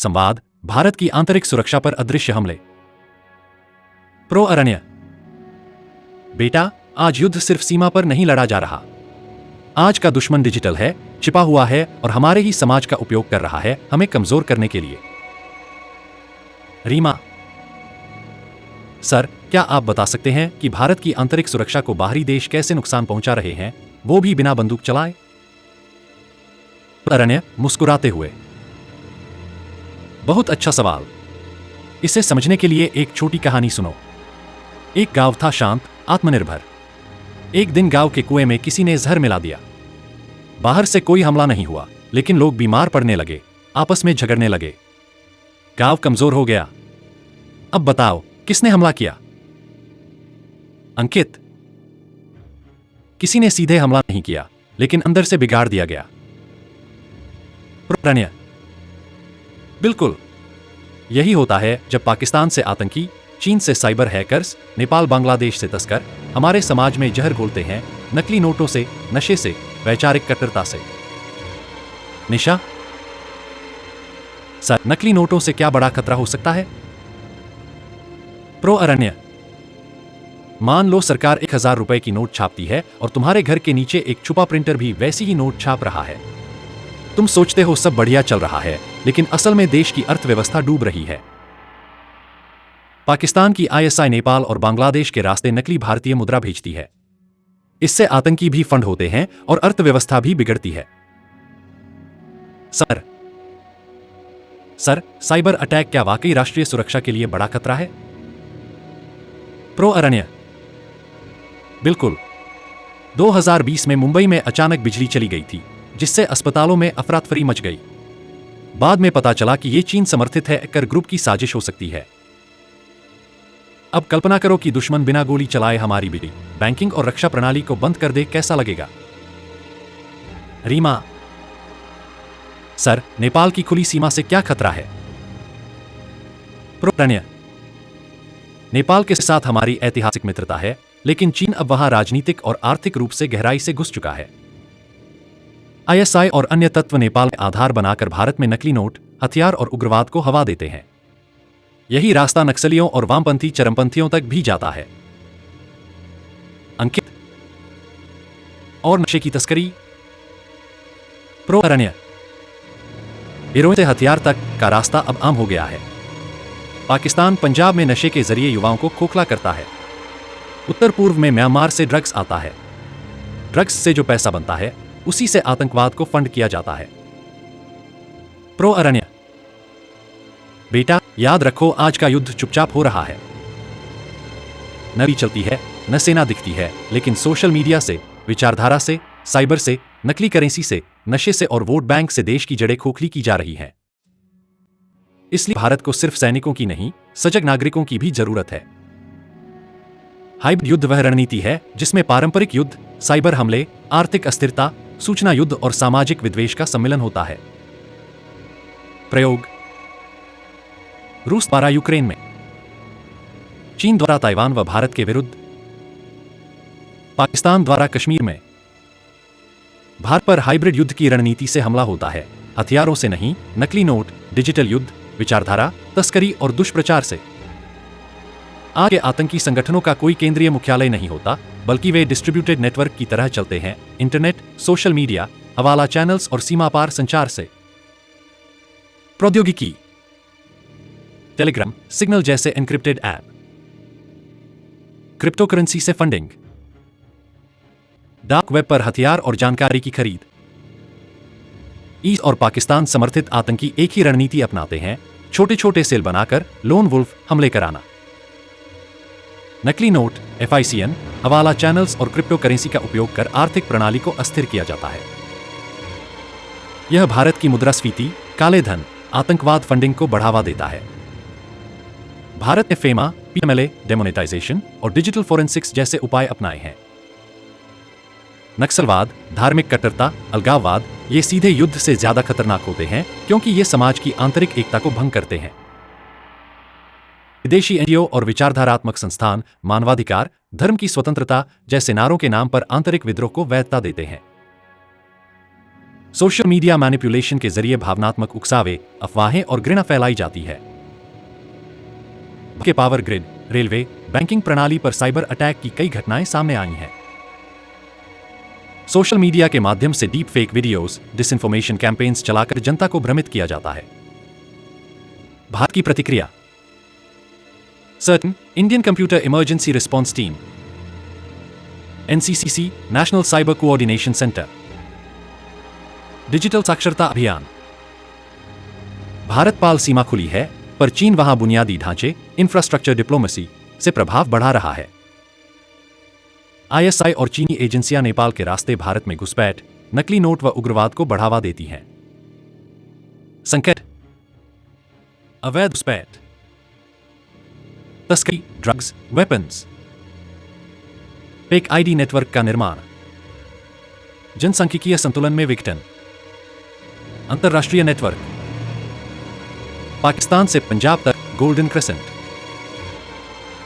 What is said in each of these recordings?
संवाद, भारत की आंतरिक सुरक्षा पर अदृश्य हमले। प्रो अरण्य। बेटा, आज युद्ध सिर्फ सीमा पर नहीं लड़ा जा रहा। आज का दुश्मन डिजिटल है, छिपा हुआ है और हमारे ही समाज का उपयोग कर रहा है हमें कमजोर करने के लिए। रीमा। सर, क्या आप बता सकते हैं कि भारत की आंतरिक सुरक्षा को बाहरी देश कैसे नुकसान पहुंचा रहे हैं, वो भी बिना बंदूक चलाए? अरण्य मुस्कुराते हुए। बहुत अच्छा सवाल। इसे समझने के लिए एक छोटी कहानी सुनो। एक गांव था, शांत, आत्मनिर्भर। एक दिन गांव के कुएं में किसी ने जहर मिला दिया। बाहर से कोई हमला नहीं हुआ, लेकिन लोग बीमार पड़ने लगे, आपस में झगड़ने लगे। गांव कमजोर हो गया। अब बताओ, किसने हमला किया? अंकित। किसी ने सीधे हमला नहीं किया, लेकिन अंदर से बिगाड़ दिया गया। प्रणय। बिल्कुल, यही होता है जब पाकिस्तान से आतंकी, चीन से साइबर हैकर्स, नेपाल बांग्लादेश से तस्कर हमारे समाज में जहर घोलते हैं, नकली नोटों से, नशे से, वैचारिक कट्टरता से। निशा। सर, नकली नोटों से क्या बड़ा खतरा हो सकता है? प्रो अरण्य। मान लो सरकार 1000 रुपए की नोट छापती है और तुम्हारे घर के नीचे एक छुपा प्रिंटर भी वैसी ही नोट छाप रहा है। तुम सोचते हो सब बढ़िया चल रहा है, लेकिन असल में देश की अर्थव्यवस्था डूब रही है। पाकिस्तान की आईएसआई नेपाल और बांग्लादेश के रास्ते नकली भारतीय मुद्रा भेजती है। इससे आतंकी भी फंड होते हैं और अर्थव्यवस्था भी बिगड़ती है। सर, साइबर अटैक क्या वाकई राष्ट्रीय सुरक्षा के लिए बड़ा खतरा है? प्रो अरण्य। बिल्कुल। 2020 में मुंबई में अचानक बिजली चली गई थी, जिससे अस्पतालों में अफरातफरी मच गई। बाद में पता चला कि यह चीन समर्थित हैकर ग्रुप की साजिश हो सकती है। अब कल्पना करो कि दुश्मन बिना गोली चलाए हमारी बिजली, बैंकिंग और रक्षा प्रणाली को बंद कर दे, कैसा लगेगा? रीमा। सर, नेपाल की खुली सीमा से क्या खतरा है? प्रणय। नेपाल के साथ हमारी ऐतिहासिक मित्रता है, लेकिन चीन अब वहां राजनीतिक और आर्थिक रूप से गहराई से घुस चुका है। आईएसआई और अन्य तत्व नेपाल में आधार बनाकर भारत में नकली नोट, हथियार और उग्रवाद को हवा देते हैं। यही रास्ता नक्सलियों और वामपंथी चरमपंथियों तक भी जाता है। अंकित। और नशे की तस्करी। प्रो अरण्य। हीरोइन से हथियार तक का रास्ता अब आम हो गया है। पाकिस्तान पंजाब में नशे के जरिए युवाओं को खोखला करता है। उत्तर पूर्व में म्यांमार से ड्रग्स आता है। ड्रग्स से जो पैसा बनता है, उसी से आतंकवाद को फंड किया जाता है। प्रो अरण्य। बेटा, याद रखो, आज का युद्ध चुपचाप हो रहा है। न भी चलती है, न सेना दिखती है, लेकिन सोशल मीडिया से, विचारधारा से, साइबर से, नकली करेंसी से, नशे से और वोट बैंक से देश की जड़ें खोखली की जा रही हैं। इसलिए भारत को सिर्फ सैनिकों की नहीं, सजग नागरिकों की भी जरूरत है। हाइब्रिड युद्ध वह रणनीति है जिसमें पारंपरिक युद्ध, साइबर हमले, आर्थिक अस्थिरता, सूचना युद्ध और सामाजिक विद्वेष का सम्मिलन होता है। प्रयोग। रूस द्वारा यूक्रेन में, चीन द्वारा ताइवान व भारत के विरुद्ध, पाकिस्तान द्वारा कश्मीर में। भारत पर हाइब्रिड युद्ध की रणनीति से हमला होता है, हथियारों से नहीं, नकली नोट, डिजिटल युद्ध, विचारधारा, तस्करी और दुष्प्रचार से। आज के आतंकी संगठनों का कोई केंद्रीय मुख्यालय नहीं होता, बल्कि वे डिस्ट्रीब्यूटेड नेटवर्क की तरह चलते हैं, इंटरनेट, सोशल मीडिया, हवाला चैनल्स और सीमा पार संचार से। प्रौद्योगिकी। टेलीग्राम, सिग्नल जैसे एन्क्रिप्टेड ऐप, क्रिप्टोकरेंसी से फंडिंग, डार्क वेब पर हथियार और जानकारी की खरीद। ईस्ट और पाकिस्तान समर्थित आतंकी एक ही रणनीति अपनाते हैं, छोटे छोटे सेल बनाकर लोन वुल्फ हमले कराना। नकली नोट, FICN, हवाला चैनल्स और क्रिप्टो करेंसी का उपयोग कर आर्थिक प्रणाली को अस्थिर किया जाता है। यह भारत की मुद्रास्फीति, काले धन, आतंकवाद फंडिंग को बढ़ावा देता है। भारत ने फेमा, PMLA, डेमोनेटाइजेशन और डिजिटल फोरेंसिक्स जैसे उपाय अपनाए हैं। नक्सलवाद, धार्मिक कट्टरता, अलगाववाद, ये सीधे युद्ध से ज्यादा खतरनाक होते हैं क्योंकि ये समाज की आंतरिक एकता को भंग करते हैं। विदेशी NGO और विचारधारात्मक संस्थान मानवाधिकार, धर्म की स्वतंत्रता जैसे नारों के नाम पर आंतरिक विद्रोह को वैधता देते हैं। सोशल मीडिया मैनिपुलेशन के जरिए भावनात्मक उकसावे, अफवाहें और घृणा फैलाई जाती है। के पावर ग्रिड, रेलवे, बैंकिंग प्रणाली पर साइबर अटैक की कई घटनाएं सामने आई हैं। सोशल मीडिया के माध्यम से deep fake videos, disinformation campaigns चलाकर जनता को भ्रमित किया जाता है। भारत की प्रतिक्रिया। Certain, Indian computer emergency response team, NCCC, national cyber coordination centre, digital साक्षरता अभियान। भारत पाल सीमा खुली है, पर चीन वहां बुनियादी ढांचे, इंफ्रास्ट्रक्चर डिप्लोमेसी से प्रभाव बढ़ा रहा है। आईएसआई और चीनी एजेंसियां नेपाल के रास्ते भारत में घुसपैठ, नकली नोट व उग्रवाद को बढ़ावा देती हैं। संकट, अवैध घुसपैठ, तस्करी, drugs, weapons, fake ID network का निर्माण, जनसांख्यिकीय संतुलन में विघटन, अंतरराष्ट्रीय नेटवर्क, पाकिस्तान से पंजाब तक गोल्डन क्रेसेंट,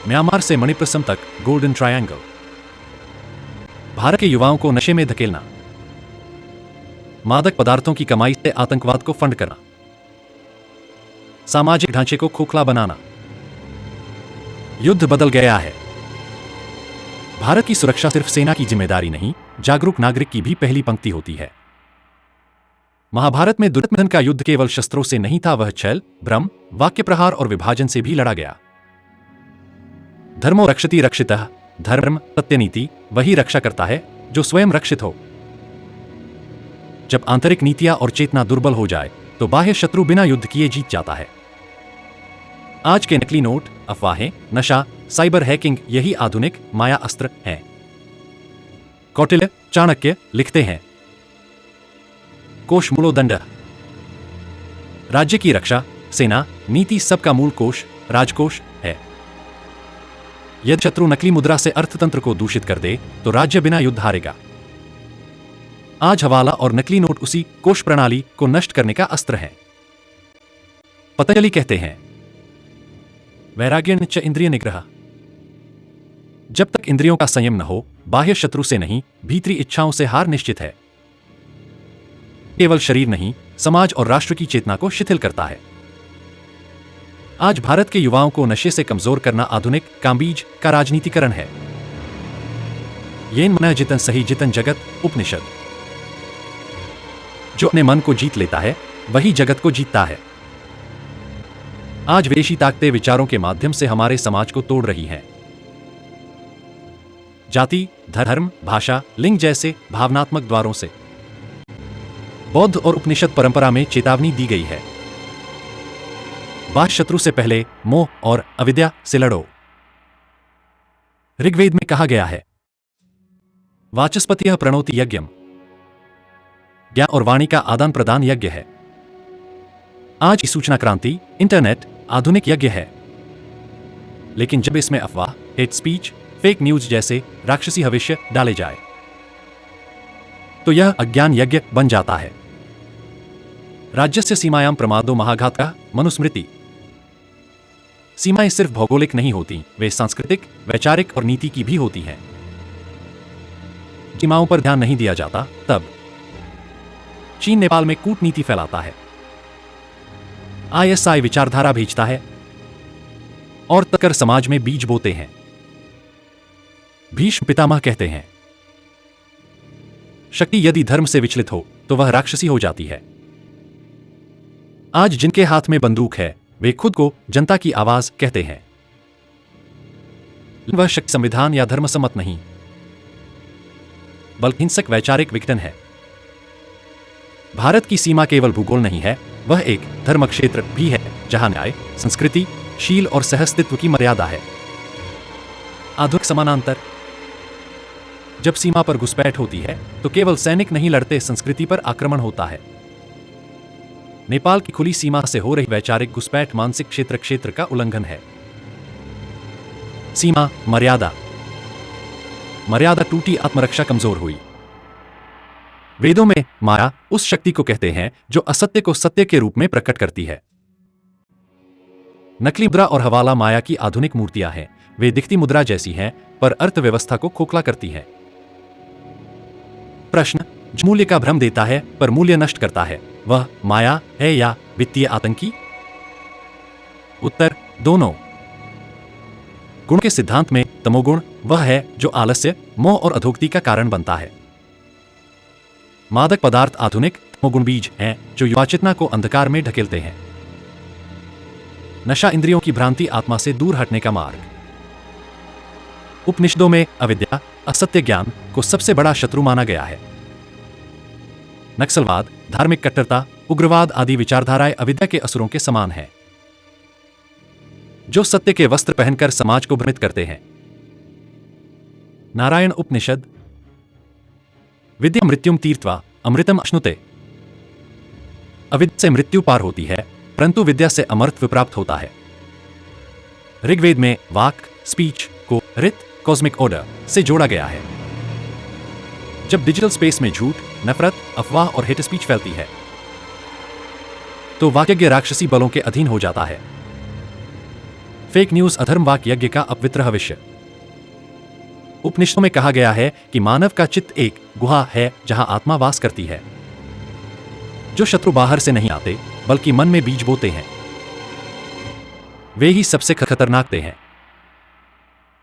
म्यांमार से मणिप्रसम तक गोल्डन ट्रायंगल, भारत के युवाओं को नशे में धकेलना, मादक पदार्थों की कमाई से आतंकवाद को फंड करना, सामाजिक ढांचे को खोखला बनाना। युद्ध बदल गया है। भारत की सुरक्षा सिर्फ सेना की जिम्मेदारी नहीं, जागरूक नागरिक की भी पहली पंक्ति होती है। महाभारत में दुर्योधन का युद्ध केवल शस्त्रों से नहीं था, वह छल, भ्रम, वाक्य प्रहार और विभाजन से भी लड़ा गया। धर्मो रक्षति रक्षितः, धर्म, सत्यनीति वही रक्षा करता है जो स्वयं रक्षित हो। जब आंतरिक नीतियां और चेतना दुर्बल हो जाए तो बाह्य शत्रु बिना युद्ध किए जीत जाता है। आज के नकली नोट, अफवाहें, नशा, साइबर हैकिंग यही आधुनिक माया अस्त्र हैं। कौटिल्य, चाणक्य लिखते हैं, कोश मूलोदंड, राज्य की रक्षा, सेना, नीति सबका मूल कोश राजकोष है। यदि शत्रु नकली मुद्रा से अर्थतंत्र को दूषित कर दे तो राज्य बिना युद्ध हारेगा। आज हवाला और नकली नोट उसी कोश प्रणाली को नष्ट करने का अस्त्र है। पतंजलि कहते हैं, वैराग्यं च इंद्रिय निग्रह। जब तक इंद्रियों का संयम न हो, बाह्य शत्रु से नहीं, भीतरी इच्छाओं से हार निश्चित है। केवल शरीर नहीं, समाज और राष्ट्र की चेतना को शिथिल करता है। आज भारत के युवाओं को नशे से कमजोर करना आधुनिक कामबीज का राजनीतिकरण है। येन मनः जितन सही जितन जगत, उपनिषद। जो अपने मन को जीत लेता है वही जगत को जीतता है। आज विदेशी ताकतें विचारों के माध्यम से हमारे समाज को तोड़ रही हैं। जाति, धर्म, भाषा, लिंग जैसे भावनात्मक द्वारों से। बौद्ध और उपनिषद परंपरा में चेतावनी दी गई है, बाह्य शत्रु से पहले मोह और अविद्या से लड़ो। ऋग्वेद में कहा गया है, वाचस्पतियः प्रणोति यज्ञम। ज्ञान और वाणी का आदान प्रदान यज्ञ है। आज की सूचना क्रांति, इंटरनेट आधुनिक यज्ञ है। लेकिन जब इसमें अफवाह, हेट स्पीच, फेक न्यूज जैसे राक्षसी हविष्य डाले जाए तो यह अज्ञान यज्ञ बन जाता है। राज्यस्य सीमायां प्रमादो महाघातः मनुस्मृति। सीमाएं सिर्फ भौगोलिक नहीं होती, वे सांस्कृतिक, वैचारिक और नीति की भी होती हैं। सीमाओं पर ध्यान नहीं दिया जाता तब चीन नेपाल में कूटनीति फैलाता है, आईएसआई विचारधारा भेजता है और तकर समाज में बीज बोते हैं। भीष्म पितामह कहते हैं, शक्ति यदि धर्म से विचलित हो तो वह राक्षसी हो जाती है। आज जिनके हाथ में बंदूक है वे खुद को जनता की आवाज कहते हैं। वह शक्ति संविधान या धर्म सम्मत नहीं, बल्कि हिंसक वैचारिक विघटन है। भारत की सीमा केवल भूगोल नहीं है, वह एक धर्म क्षेत्र भी है जहां न्याय, संस्कृति, शील और सहअस्तित्व की मर्यादा है। आधुनिक समानांतर। जब सीमा पर घुसपैठ होती है तो केवल सैनिक नहीं लड़ते, संस्कृति पर आक्रमण होता है। नेपाल की खुली सीमा से हो रही वैचारिक घुसपैठ मानसिक क्षेत्र का उल्लंघन है। सीमा, मर्यादा। मर्यादा टूटी, आत्मरक्षा कमजोर हुई। वेदों में माया उस शक्ति को कहते हैं जो असत्य को सत्य के रूप में प्रकट करती है। नकली मुद्रा और हवाला माया की आधुनिक मूर्तियां हैं। वे दिखती मुद्रा जैसी हैं पर अर्थव्यवस्था को खोखला करती हैं। प्रश्न, जो मूल्य का भ्रम देता है पर मूल्य नष्ट करता है, वह माया है या वित्तीय आतंकी? उत्तर दोनों। गुण के सिद्धांत में तमोगुण वह है जो आलस्य, मोह और अधोगति का कारण बनता है। मादक पदार्थ आधुनिक तमोगुण बीज हैं जो युवा चेतना को अंधकार में ढकेलते हैं। नशा इंद्रियों की भ्रांति, आत्मा से दूर हटने का मार्ग। उपनिषदों में अविद्या, असत्य ज्ञान को सबसे बड़ा शत्रु माना गया है। नक्सलवाद, धार्मिक कट्टरता, उग्रवाद आदि विचारधाराएं अविद्या के असुरों के समान हैं, जो सत्य के वस्त्र पहनकर समाज को भ्रमित करते हैं। नारायण उपनिषद, विद्या मृत्युम तीर्थवा अमृतम अश्नुते। अविद्या से मृत्यु पार होती है, परंतु विद्या से अमरत्व प्राप्त होता है। ऋग्वेद में वाक, स्पीच को ऋत, कॉस्मिक ऑर्डर से जोड़ा गया है। जब डिजिटल स्पेस में झूठ, नफरत, अफवाह और हेट स्पीच फैलती है, तो वाक्यज्ञ राक्षसी बलों के अधीन हो जाता है। फेक न्यूज अधर्म वाक यज्ञ का अपवित्र भविष्य। उपनिषदों में कहा गया है कि मानव का चित्त एक गुहा है जहां आत्मा वास करती है। जो शत्रु बाहर से नहीं आते बल्कि मन में बीज बोते हैं, वे ही सबसे खतरनाक हैं।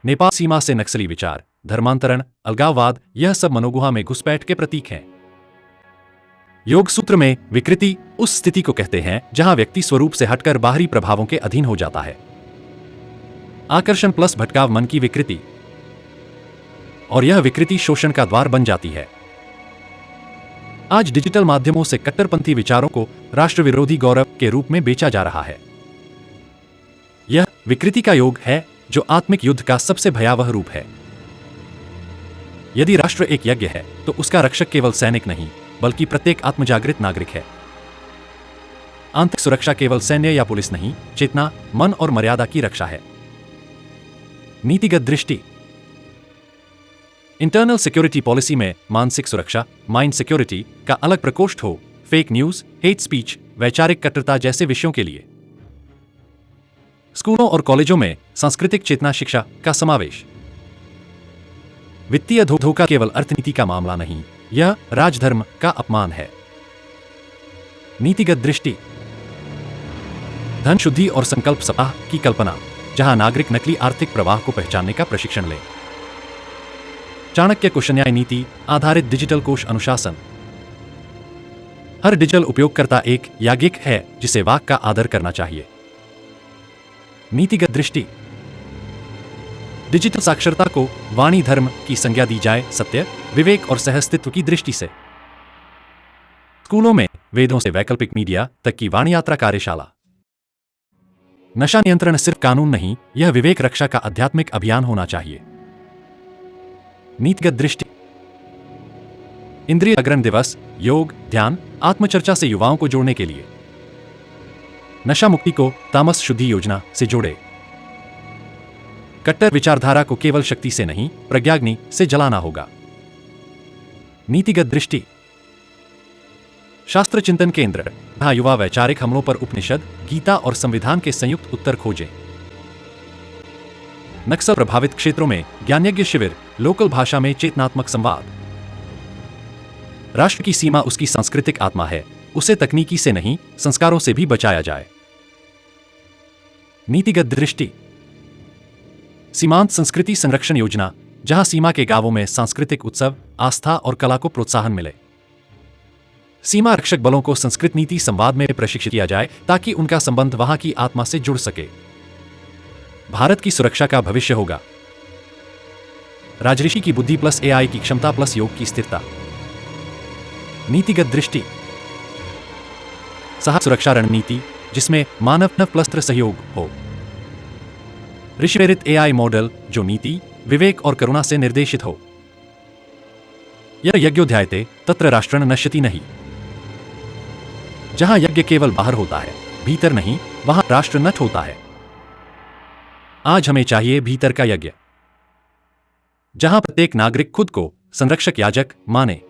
नेपाल सीमा से नक्सली विचार, धर्मांतरण, अलगाववाद, यह सब मनोगुहा में घुसपैठ के प्रतीक हैं। योग सूत्र में विकृति उस स्थिति को कहते हैं जहां व्यक्ति स्वरूप से हटकर बाहरी प्रभावों के अधीन हो जाता है। आकर्षण प्लस भटकाव मन की विकृति, और यह विकृति शोषण का द्वार बन जाती है। आज डिजिटल माध्यमों से कट्टरपंथी विचारों को राष्ट्र विरोधी गौरव के रूप में बेचा जा रहा है। यह विकृति का योग है जो आत्मिक युद्ध का सबसे भयावह रूप है। यदि राष्ट्र एक यज्ञ है तो उसका रक्षक केवल सैनिक नहीं बल्कि प्रत्येक आत्मजागृत नागरिक है। आंतरिक सुरक्षा केवल सैन्य या पुलिस नहीं, चेतना, मन और मर्यादा की रक्षा है। नीतिगत दृष्टि। इंटरनल सिक्योरिटी पॉलिसी में मानसिक सुरक्षा, माइंड सिक्योरिटी का अलग प्रकोष्ठ हो। फेक न्यूज, हेट स्पीच, वैचारिक कट्टरता जैसे विषयों के लिए स्कूलों और कॉलेजों में सांस्कृतिक चेतना शिक्षा का समावेश। वित्तीय धोखा केवल अर्थनीति का मामला नहीं, यह राजधर्म का अपमान है। नीतिगत दृष्टि। धन शुद्धि और संकल्प सप्ताह की कल्पना, जहां नागरिक नकली आर्थिक प्रवाह को पहचानने का प्रशिक्षण ले। चाणक्य कोषन्याय नीति आधारित डिजिटल कोष अनुशासन। हर डिजिटल उपयोगकर्ता एक याज्ञिक है जिसे वाक का आदर करना चाहिए। नीतिगत दृष्टि। डिजिटल साक्षरता को वाणी धर्म की संज्ञा दी जाए, सत्य, विवेक और सहअस्तित्व की दृष्टि से। स्कूलों में वेदों से वैकल्पिक मीडिया तक की वाणी यात्रा कार्यशाला। नशा नियंत्रण सिर्फ कानून नहीं, यह विवेक रक्षा का आध्यात्मिक अभियान होना चाहिए। नीतिगत दृष्टि। इंद्रिय जागरण दिवस, योग, ध्यान, आत्मचर्चा से युवाओं को जोड़ने के लिए। नशा मुक्ति को तामस शुद्धि योजना से जोड़े। कट्टर विचारधारा को केवल शक्ति से नहीं, प्रज्ञाग्नि से जलाना होगा। नीतिगत दृष्टि। शास्त्र चिंतन केंद्र, जहां युवा वैचारिक हमलों पर उपनिषद, गीता और संविधान के संयुक्त उत्तर खोजें। नक्सल प्रभावित क्षेत्रों में ज्ञानयज्ञ शिविर, लोकल भाषा में चेतनात्मक संवाद। राष्ट्र की सीमा उसकी सांस्कृतिक आत्मा है, उसे तकनीकी से नहीं, संस्कारों से भी बचाया जाए। नीतिगत दृष्टि। सीमांत संस्कृति संरक्षण योजना, जहां सीमा के गांवों में सांस्कृतिक उत्सव, आस्था और कला को प्रोत्साहन मिले। सीमा रक्षक बलों को संस्कृत नीति संवाद में प्रशिक्षित किया जाए ताकि उनका संबंध वहां की आत्मा से जुड़ सके। भारत की सुरक्षा का भविष्य होगा राजऋषि की बुद्धि प्लस एआई की क्षमता प्लस योग की स्थिरता। नीतिगत दृष्टि। सह सुरक्षा रणनीति, जिसमें मानव प्लस सहयोग हो। ऋषि प्रेरित एआई मॉडल जो नीति, विवेक और करुणा से निर्देशित हो। यह यज्ञोध्यायते तत्र राष्ट्रं नश्यति नहीं। जहां यज्ञ केवल बाहर होता है, भीतर नहीं, वहां राष्ट्र नष्ट होता है। आज हमें चाहिए भीतर का यज्ञ, जहां प्रत्येक नागरिक खुद को संरक्षक याजक माने।